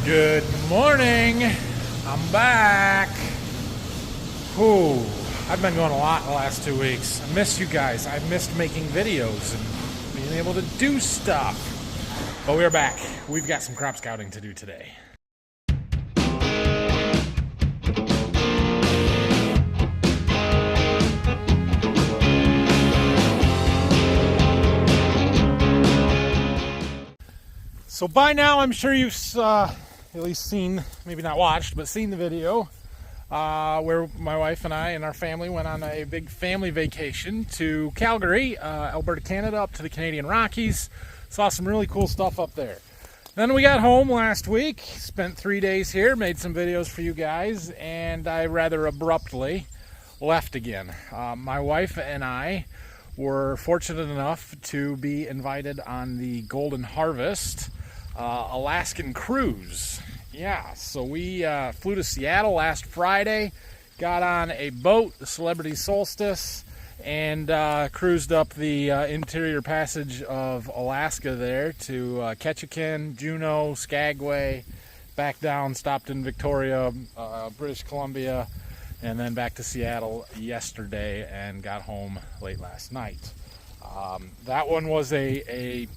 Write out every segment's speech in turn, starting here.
Good morning. I'm back. Whew. I've been going a lot the last 2 weeks. I miss you guys. I missed making videos and being able to do stuff. But we're back. We've got some crop scouting to do today. So by now, I'm sure you've at least seen, maybe not watched, but seen the video where my wife and I and our family went on a big family vacation to Calgary, Alberta, Canada, up to the Canadian Rockies. Saw some really cool stuff up there. Then we got home last week, spent 3 days here, made some videos for you guys, and I rather abruptly left again. My wife and I were fortunate enough to be invited on the Golden Harvest Alaskan cruise. Yeah, so we flew to Seattle last Friday, got on a boat, the Celebrity Solstice, and cruised up the interior passage of Alaska there to Ketchikan, Juneau, Skagway, back down, stopped in Victoria, British Columbia, and then back to Seattle yesterday and got home late last night. That one was a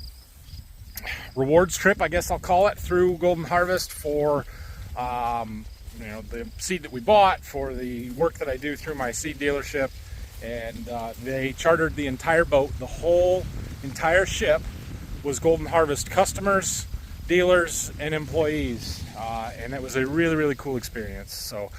rewards trip, I guess I'll call it, through Golden Harvest for the seed that we bought, for the work that I do through my seed dealership, and they chartered the entire boat. The whole entire ship was Golden Harvest customers, dealers, and employees, and it was a really cool experience. So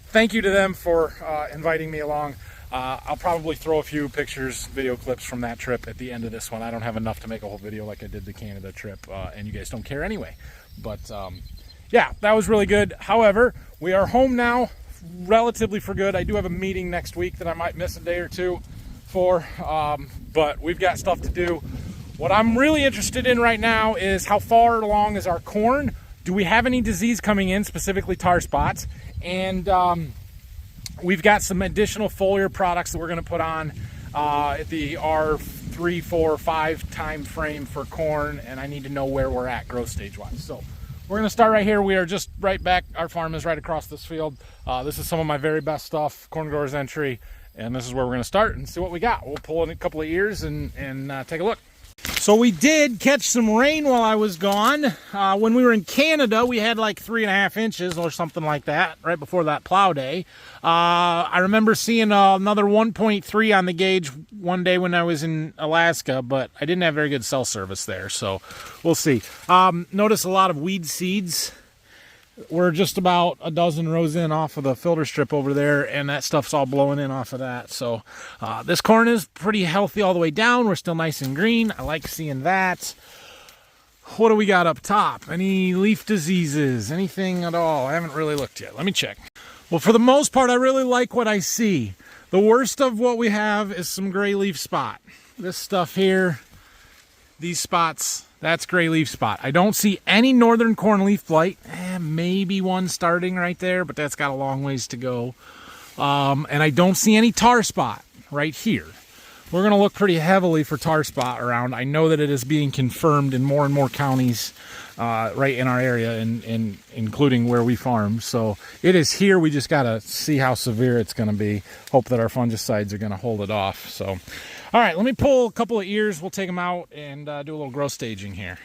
thank you to them for inviting me along. I'll probably throw a few pictures, video clips from that trip at the end of this one. I don't have enough to make a whole video like I did the Canada trip, and you guys don't care anyway. But yeah, that was really good. However, we are home now, relatively for good. I do have a meeting next week that I might miss a day or two for, but we've got stuff to do. What I'm really interested in right now is how far along is our corn? Do we have any disease coming in, specifically tar spots? And we've got some additional foliar products that we're going to put on at the R3, 4, 5 time frame for corn, and I need to know where we're at growth stage wise. So we're going to start right here. We are just right back. Our farm is right across this field. This is some of my very best stuff, Corn Growers Entry, and this is where we're going to start and see what we got. We'll pull in a couple of ears and take a look. So we did catch some rain while I was gone. When we were in Canada, we had like 3.5 inches or something like that right before that plow day. I remember seeing another 1.3 on the gauge one day when I was in Alaska, but I didn't have very good cell service there, so we'll see. Notice a lot of weed seeds. We're just about a dozen rows in off of the filter strip over there, and that stuff's all blowing in off of that. So this corn is pretty healthy all the way down. We're still nice and green. I like seeing that. What do we got up top? Any leaf diseases? Anything at all? I haven't really looked yet. Let me check. Well, for the most part, I really like what I see. The worst of what we have is some gray leaf spot. This stuff here, these spots, that's gray leaf spot. I don't see any northern corn leaf blight. Maybe one starting right there, but that's got a long ways to go. And I don't see any tar spot right here. We're going to look pretty heavily for tar spot around. I know that it is being confirmed in more and more counties right in our area, and including where we farm. So it is here. We just got to see how severe it's going to be. Hope that our fungicides are going to hold it off. So, all right, let me pull a couple of ears. We'll take them out and do a little growth staging here.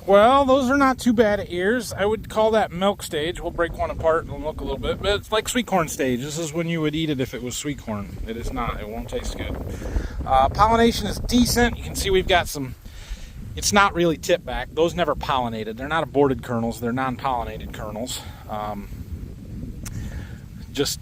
Well, those are not too bad ears. I would call that milk stage. We'll break one apart and look a little bit, but it's like sweet corn stage. This is when you would eat it if it was sweet corn. It is not. It won't taste good. Pollination is decent. You can see we've got some, it's not really tip back. Those never pollinated. They're not aborted kernels. They're non-pollinated kernels. Just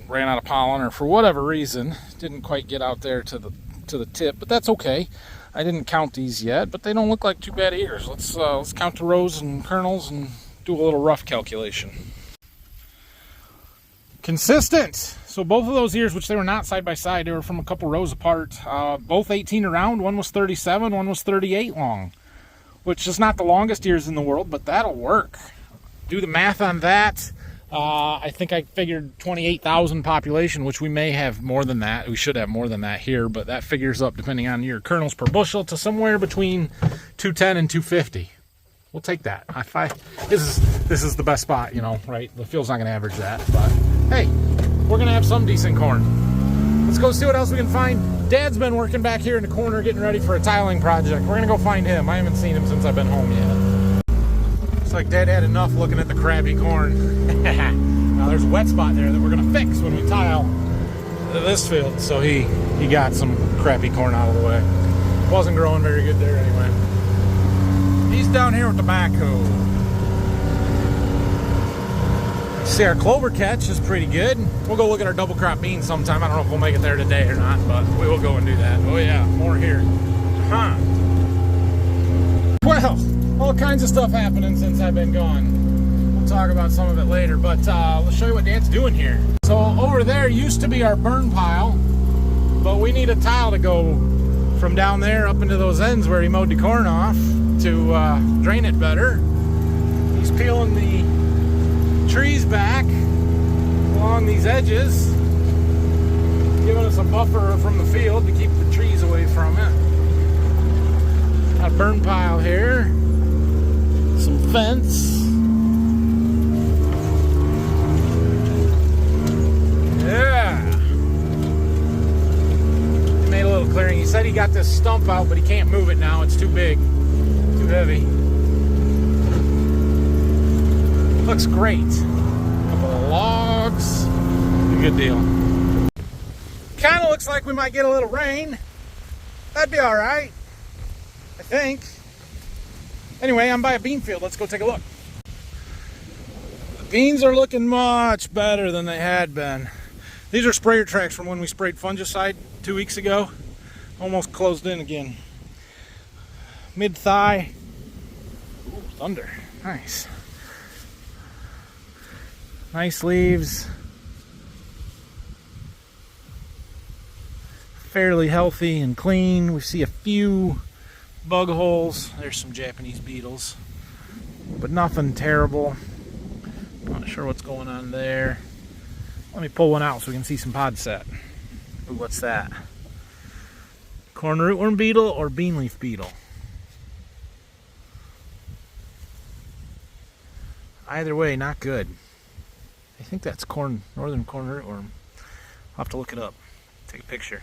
ran out of pollen, or for whatever reason, didn't quite get out there to the tip, but that's okay. I didn't count these yet, but they don't look like too bad ears. Let's count the rows and kernels and do a little rough calculation. Consistent. So both of those ears, which they were not side by side, they were from a couple rows apart. Both 18 around. One was 37, one was 38 long, which is not the longest ears in the world, but that'll work. Do the math on that. I think I figured 28,000 population, which we may have more than that. We should have more than that here, but that figures up, depending on your kernels per bushel, to somewhere between 210 and 250. we'll take that. This is the best spot, you know, right? The field's not going to average that, but hey, we're going to have some decent corn. Let's go see what else we can find. Dad's been working back here in the corner getting ready for a tiling project. We're going to go find him. I haven't seen him since I've been home yet. Looks like Dad had enough looking at the crappy corn. Now there's a wet spot there that we're going to fix when we tile this field. So he got some crappy corn out of the way. Wasn't growing very good there anyway. He's down here with the backhoe. See, our clover catch is pretty good. We'll go look at our double crop beans sometime. I don't know if we'll make it there today or not, but we will go and do that. Oh yeah, more here. Well, all kinds of stuff happening since I've been gone. We'll talk about some of it later, but let's show you what Dad's doing here. So over there used to be our burn pile, but we need a tile to go from down there up into those ends where he mowed the corn off to drain it better. He's peeling the trees back along these edges, giving us a buffer from the field to keep the trees away from it. Got a burn pile here, some fence. Yeah. He made a little clearing. He said he got this stump out, but he can't move it now. It's too big, too heavy. Looks great. Couple of logs. A good deal. Kind of looks like we might get a little rain. That'd be all right, I think. Anyway, I'm by a bean field. Let's go take a look. The beans are looking much better than they had been. These are sprayer tracks from when we sprayed fungicide 2 weeks ago. Almost closed in again. Mid-thigh. Ooh, thunder. Nice. Nice leaves. Fairly healthy and clean. We see a few bug holes. There's some Japanese beetles, but nothing terrible. Not sure what's going on there. Let me pull one out so we can see some pod set. Ooh, what's that? Corn rootworm beetle or bean leaf beetle? Either way, not good. I think that's northern corn rootworm. I'll have to look it up. Take a picture.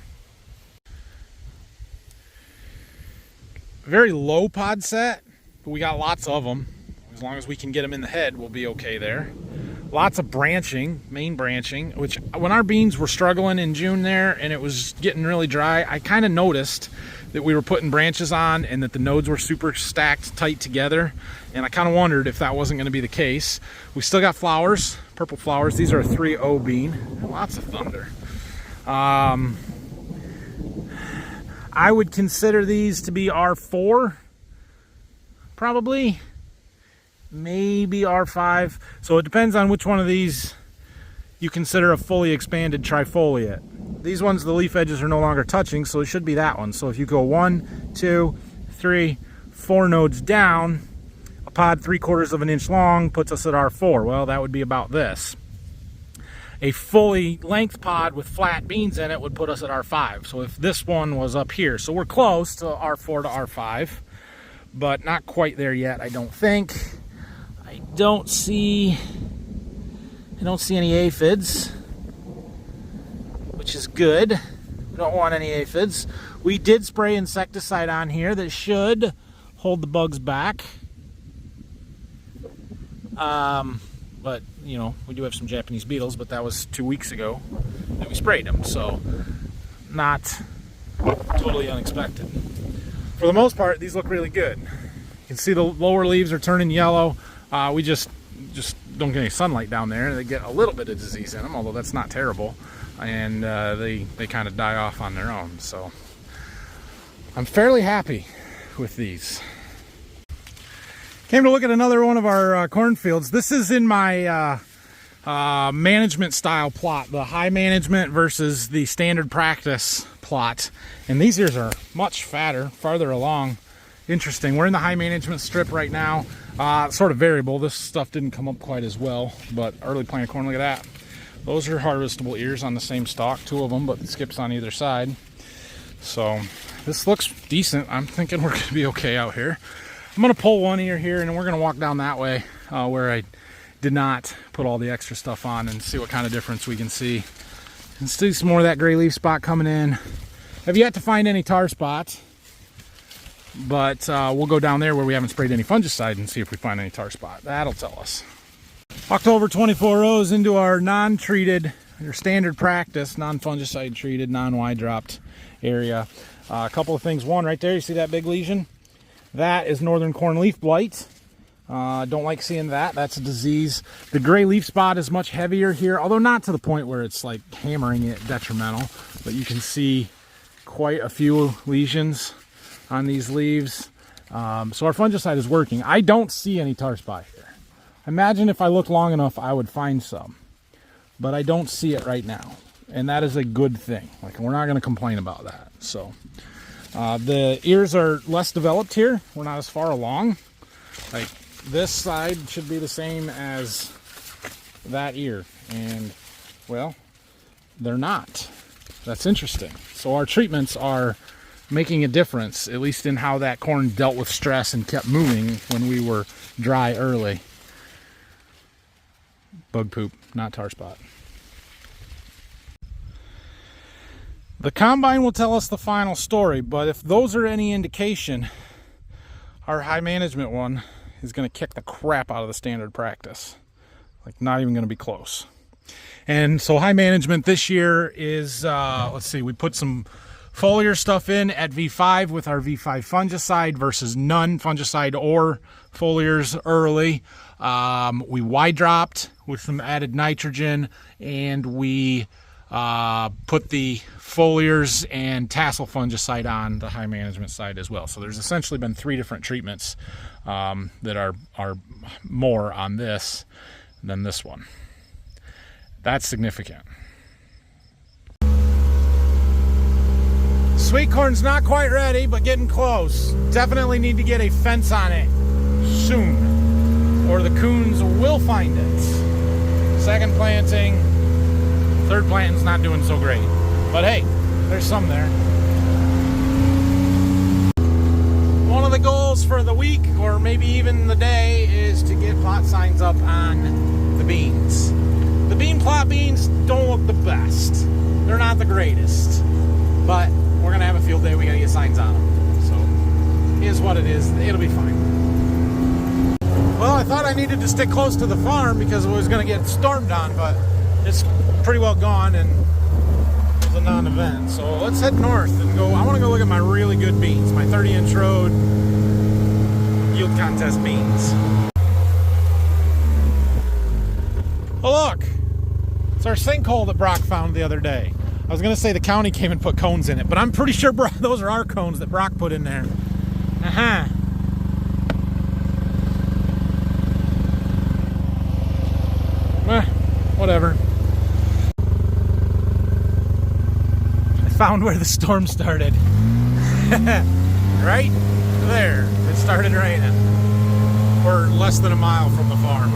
Very low pod set, but we got lots of them. As long as we can get them in the head, we'll be okay there. Lots of branching, main branching, which when our beans were struggling in June there and it was getting really dry, I kind of noticed that we were putting branches on and that the nodes were super stacked tight together. And I kind of wondered if that wasn't going to be the case. We still got flowers, purple flowers. These are a 3-0 bean. Lots of thunder. I would consider these to be R4, probably. Maybe R5. So it depends on which one of these you consider a fully expanded trifoliate. These ones, the leaf edges are no longer touching, so it should be that one. So if you go 1, 2, 3, 4 nodes down, a pod 3/4 of an inch long puts us at R4. Well, that would be about this. A fully length pod with flat beans in it would put us at R5. So if this one was up here, so we're close to R4 to R5, but not quite there yet, I don't think. I don't see any aphids, which is good. We don't want any aphids. We did spray insecticide on here that should hold the bugs back. But, you know, we do have some Japanese beetles, but that was 2 weeks ago that we sprayed them, so not totally unexpected. For the most part, these look really good. You can see the lower leaves are turning yellow. We just don't get any sunlight down there. They get a little bit of disease in them, although that's not terrible, and they kind of die off on their own. So I'm fairly happy with these. Came to look at another one of our cornfields. This is in my management style plot, the high management versus the standard practice plot. And these ears are much fatter, farther along. Interesting. We're in the high management strip right now. Sort of variable. This stuff didn't come up quite as well, but early planted corn, look at that. Those are harvestable ears on the same stalk, 2 of them, but it skips on either side. So this looks decent. I'm thinking we're going to be okay out here. I'm going to pull one ear here, and we're going to walk down that way where I did not put all the extra stuff on, and see what kind of difference we can see. And see some more of that gray leaf spot coming in. Have yet to find any tar spots, but we'll go down there where we haven't sprayed any fungicide and see if we find any tar spot. That'll tell us. October 24 rows into our non-treated, your standard practice, non-fungicide treated, non-wide dropped area. A couple of things. One, right there, you see that big lesion? That is northern corn leaf blight. Don't like seeing that. That's a disease. The gray leaf spot is much heavier here, although not to the point where it's like hammering it detrimental, but you can see quite a few lesions on these leaves. So our fungicide is working. I don't see any tar spot here. Imagine if I looked long enough, I would find some, but I don't see it right now. And that is a good thing. Like, we're not going to complain about that. So the ears are less developed here. We're not as far along. Like, this side should be the same as that ear, and well, they're not. That's interesting. So our treatments are making a difference, at least in how that corn dealt with stress and kept moving when we were dry early. Bug poop, not tar spot. The combine will tell us the final story, but if those are any indication, our high management one is going to kick the crap out of the standard practice. Like, not even going to be close. And so high management this year is, let's see, we put some foliar stuff in at V5 with our V5 fungicide versus none fungicide or foliars early. We wide dropped with some added nitrogen, and we put the foliars and tassel fungicide on the high management side as well. So there's essentially been 3 different treatments that are more on this than this one. That's significant. Sweet corn's not quite ready, but getting close. Definitely need to get a fence on it soon, or the coons will find it. Second planting, third planting's not doing so great. But hey, there's some there. One of the goals for the week, or maybe even the day, is to get plot signs up on the beans. The bean plot beans don't look the best. They're not the greatest. But we're going to have a field day. We got to get signs on them. So, here's what it is. It'll be fine. Well, I thought I needed to stick close to the farm because it was going to get stormed on, but it's pretty well gone and it was a non-event. So let's head north and go. I want to go look at my really good beans, my 30-inch road yield contest beans. Oh, look, it's our sinkhole that Brock found the other day. I was going to say the county came and put cones in it, but I'm pretty sure those are our cones that Brock put in there. Whatever. I found where the storm started. Right there. It started raining. We're less than a mile from the farm.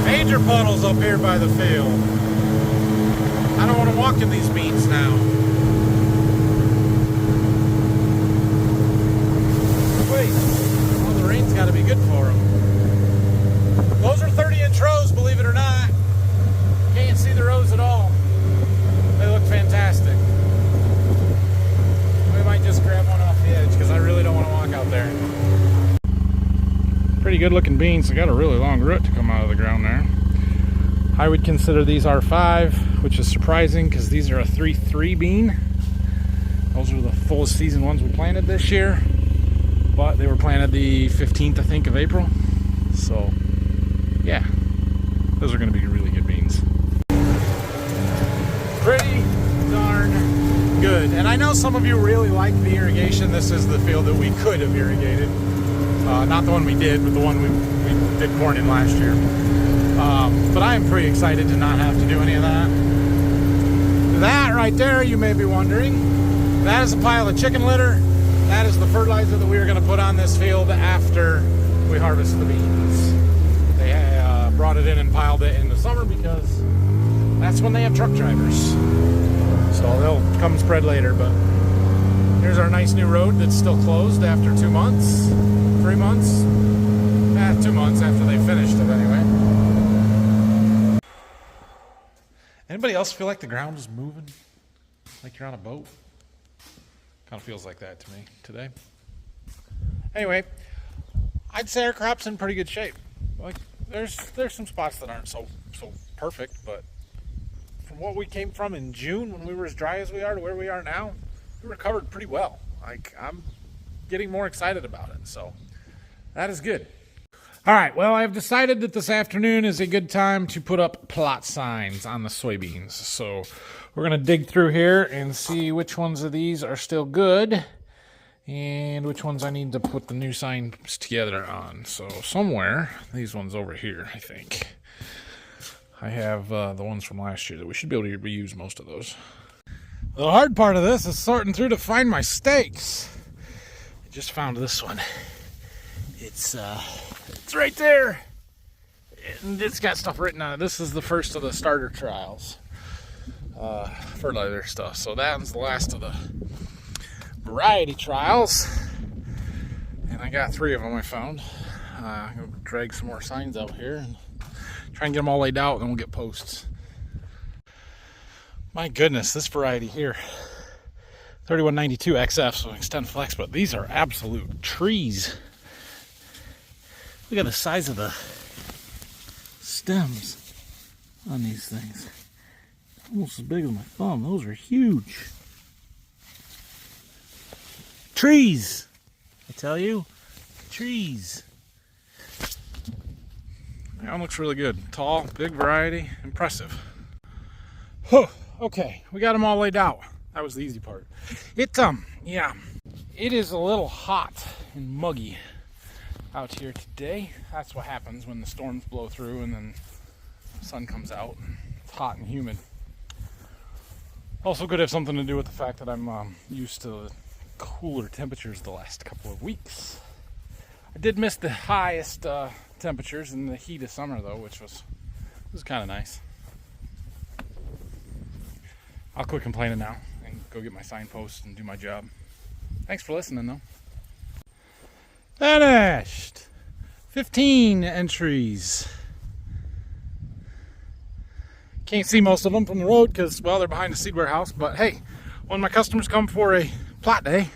Major puddles up here by the field. I don't want to walk in these beans now. Wait, well, the rain's got to be good for them. Those are 30-inch rows, believe it or not. Can't see the rows at all. They look fantastic. We might just grab one off the edge because I really don't want to walk out there. Pretty good looking beans. They got a really long root to come out of the ground there. I would consider these R5, which is surprising because these are a 3-3 bean. Those are the fullest season ones we planted this year, but they were planted the 15th, I think, of April. So, yeah, those are going to be really good beans. Pretty darn good. And I know some of you really like the irrigation. This is the field that we could have irrigated. Not the one we did, but the one we did corn in last year. But I am pretty excited to not have to do any of that. That right there, you may be wondering, that is a pile of chicken litter. That is the fertilizer that we are going to put on this field after we harvest the beans. They brought it in and piled it in the summer because that's when they have truck drivers. So they'll come spread later, but Here's our nice new road that's still closed after 2 months, 3 months. 2 months after they finished it anyway. Anybody else feel like the ground is moving? Like you're on a boat? Kind of feels like that to me today. Anyway, I'd say our crop's in pretty good shape. Like there's some spots that aren't so perfect, but from what we came from in June when we were as dry as we are to where we are now, we recovered pretty well. Like I'm getting more excited about it, so that is good. All right, well, I've decided that this afternoon is a good time to put up plot signs on the soybeans. So we're going to dig through here and see which ones of these are still good and which ones I need to put the new signs together on. So somewhere, these ones over here, I think. I have the ones from last year that we should be able to reuse most of those. The hard part of this is sorting through to find my stakes. I just found this one. It's right there, and it's got stuff written on it. This is the first of the starter trials, fertilizer stuff. So that one's the last of the variety trials, and I got 3 of them I found. I'm gonna drag some more signs out here and try and get them all laid out, and then we'll get posts. My goodness, this variety here, 3192 XF, so extend flex, but these are absolute trees. Look at the size of the stems on these things. Almost as big as my thumb. Those are huge. Trees! I tell you, trees. That one looks really good. Tall, big variety, impressive. Huh, okay, we got them all laid out. That was the easy part. It is a little hot and muggy out here today. That's what happens when the storms blow through and then the sun comes out. It's hot and humid. Also could have something to do with the fact that I'm used to cooler temperatures the last couple of weeks. I did miss the highest temperatures in the heat of summer though, which was kind of nice. I'll quit complaining now and go get my signposts and do my job. Thanks for listening though. Finished! 15 entries. Can't see most of them from the road because, well, they're behind the seed warehouse. But hey, when my customers come for a plot day,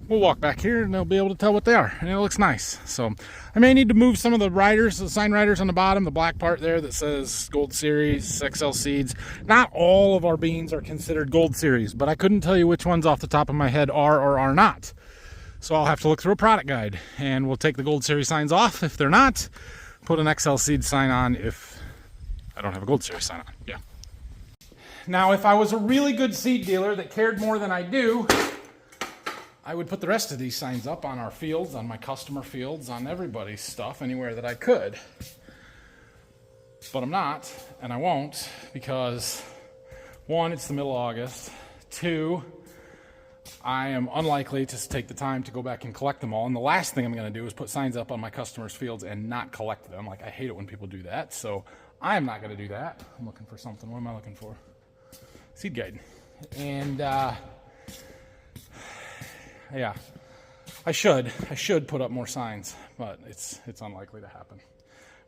we'll walk back here and they'll be able to tell what they are. And it looks nice. So I may need to move some of the riders, the sign riders on the bottom, the black part there that says Gold Series, XL Seeds. Not all of our beans are considered Gold Series, but I couldn't tell you which ones off the top of my head are or are not. So I'll have to look through a product guide, and we'll take the Gold Series signs off if they're not, put an XL Seed sign on if I don't have a Gold Series sign on. Yeah. Now, if I was a really good seed dealer that cared more than I do, I would put the rest of these signs up on our fields, on my customer fields, on everybody's stuff, anywhere that I could. But I'm not, and I won't, because 1, it's the middle of August. 2, I am unlikely to take the time to go back and collect them all. And the last thing I'm going to do is put signs up on my customers' fields and not collect them. Like, I hate it when people do that. So I'm not going to do that. I'm looking for something. What am I looking for? Seed guide. And, yeah, I should put up more signs, but it's unlikely to happen.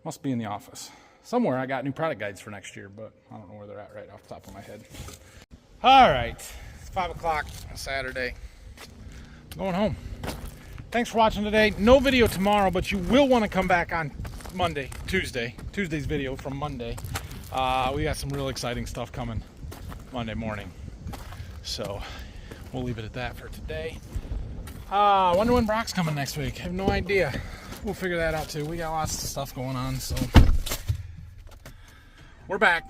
Must be in the office. Somewhere I got new product guides for next year, but I don't know where they're at right off the top of my head. All right. 5 o'clock on Saturday. I'm going home. Thanks for watching today. No video tomorrow, but you will want to come back on Tuesday's video from Monday. We got some real exciting stuff coming Monday morning. So we'll leave it at that for today. I wonder when Brock's coming next week. I have no idea. We'll figure that out too. We got lots of stuff going on, so we're back.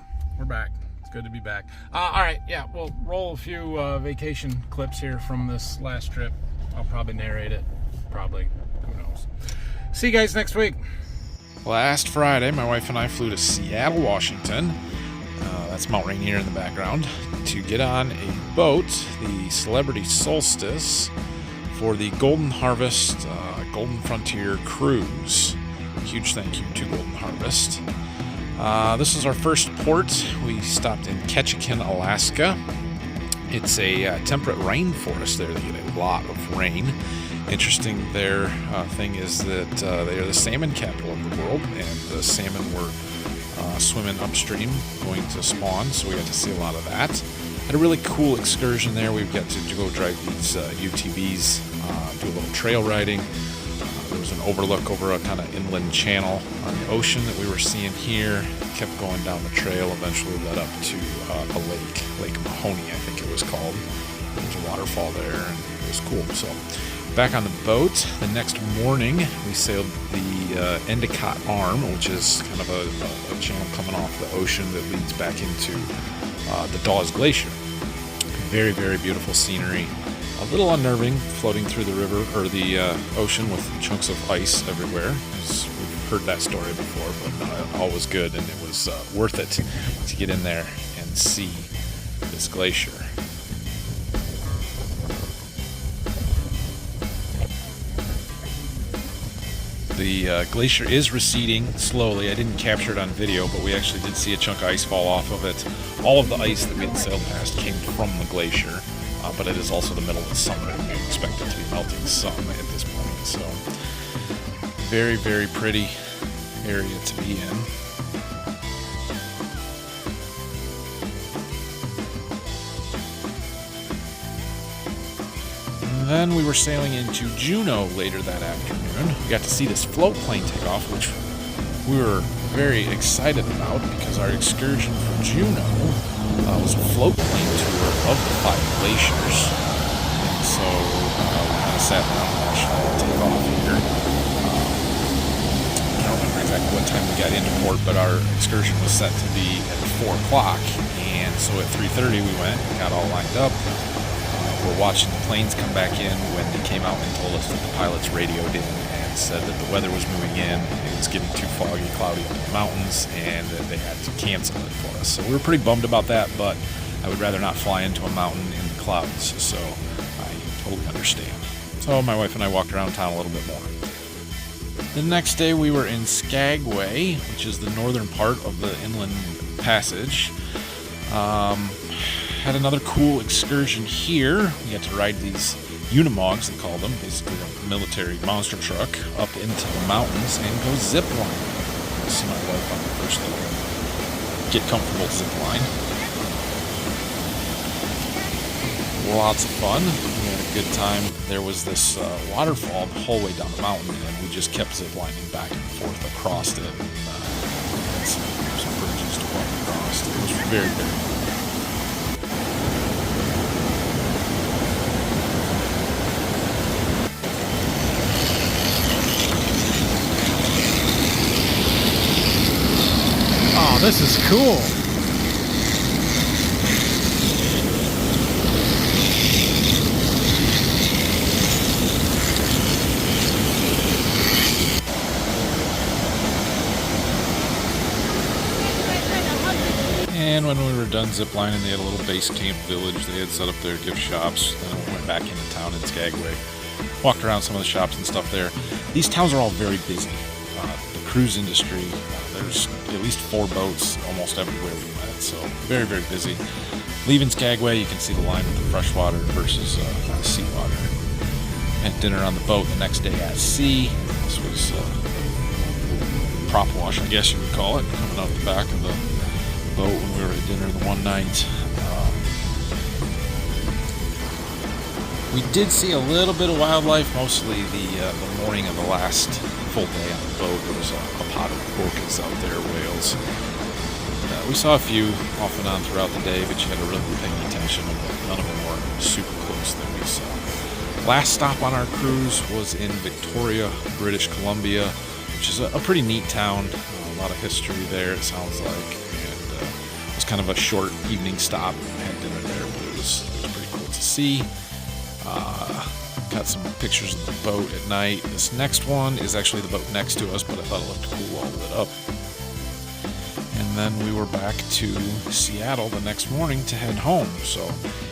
It's good to be back. All right, yeah, we'll roll a few vacation clips here from this last trip. I'll probably narrate it. Probably. Who knows? See you guys next week. Last Friday, my wife and I flew to Seattle, Washington. That's Mount Rainier in the background. To get on a boat, the Celebrity Solstice, for the Golden Harvest Golden Frontier Cruise. Huge thank you to Golden Harvest. This is our first port. We stopped in Ketchikan, Alaska. It's a temperate rainforest there. They get a lot of rain. Interesting thing is that they are the salmon capital of the world, and the salmon were swimming upstream going to spawn, so we got to see a lot of that. Had a really cool excursion there. We've got to go drive these UTVs, do a little trail riding. There was an overlook over a kind of inland channel on the ocean that we were seeing here. Kept going down the trail, eventually led up to a Lake Mahoney, I think it was called. There's a waterfall there, and it was cool. So back on the boat, the next morning we sailed the Endicott Arm, which is kind of a channel coming off the ocean that leads back into the Dawes Glacier. Very, very beautiful scenery. A little unnerving floating through the river or the ocean with chunks of ice everywhere. We've heard that story before, but all was good, and it was worth it to get in there and see this glacier. The glacier is receding slowly. I didn't capture it on video, but we actually did see a chunk of ice fall off of it. All of the ice that we had sailed past came from the glacier, but it is also the middle of the summer, and we expect it to be melting some at this point. So, very, very pretty area to be in. And then we were sailing into Juneau later that afternoon. We got to see this float plane take off, which we were very excited about because our excursion from Juneau was a float plane tour of the 5 glaciers. And so we kind of sat down and watched it take off here. I don't remember exactly what time we got into port, but our excursion was set to be at 4 o'clock. And so at 3:30 we went, got all lined up. We're watching the planes come back in when they came out and told us that the pilots radioed in and said that the weather was moving in, it was getting too foggy, cloudy up in the mountains, and that they had to cancel it for us. So we were pretty bummed about that, but I would rather not fly into a mountain in the clouds, so I totally understand. So my wife and I walked around town a little bit more. The next day we were in Skagway, which is the northern part of the inland passage. Had another cool excursion here. We got to ride these Unimogs, they call them, basically a military monster truck, up into the mountains and go zip line. See my wife on the first little get comfortable zip line. Lots of fun. We had a good time. There was this waterfall the whole way down the mountain, and we just kept zip lining back and forth across it. And had some bridges to walk across. It was very, very cool. Oh, this is cool. And when we were done ziplining, they had a little base camp village. They had set up their gift shops. Then we went back into town in Skagway. Walked around some of the shops and stuff there. These towns are all very busy. The cruise industry, there's at least 4 boats almost everywhere we went. So very, very busy. Leaving Skagway, you can see the line with the freshwater versus seawater. Had dinner on the boat the next day at sea. This was prop wash, I guess you would call it, coming out the back of the boat when we were at dinner the one night. We did see a little bit of wildlife, mostly the morning of the last full day on the boat. There was a pot of orcas out there, whales. We saw a few off and on throughout the day, but you had to really be paying attention. None of them were super close that we saw. Last stop on our cruise was in Victoria, British Columbia, which is a pretty neat town. A lot of history there, it sounds like. It was kind of a short evening stop. We had dinner there, but it was pretty cool to see. Got some pictures of the boat at night. This next one is actually the boat next to us, but I thought it looked cool all lit up. And then we were back to Seattle the next morning to head home. So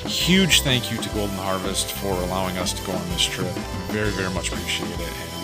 huge thank you to Golden Harvest for allowing us to go on this trip. Very, very much appreciate it.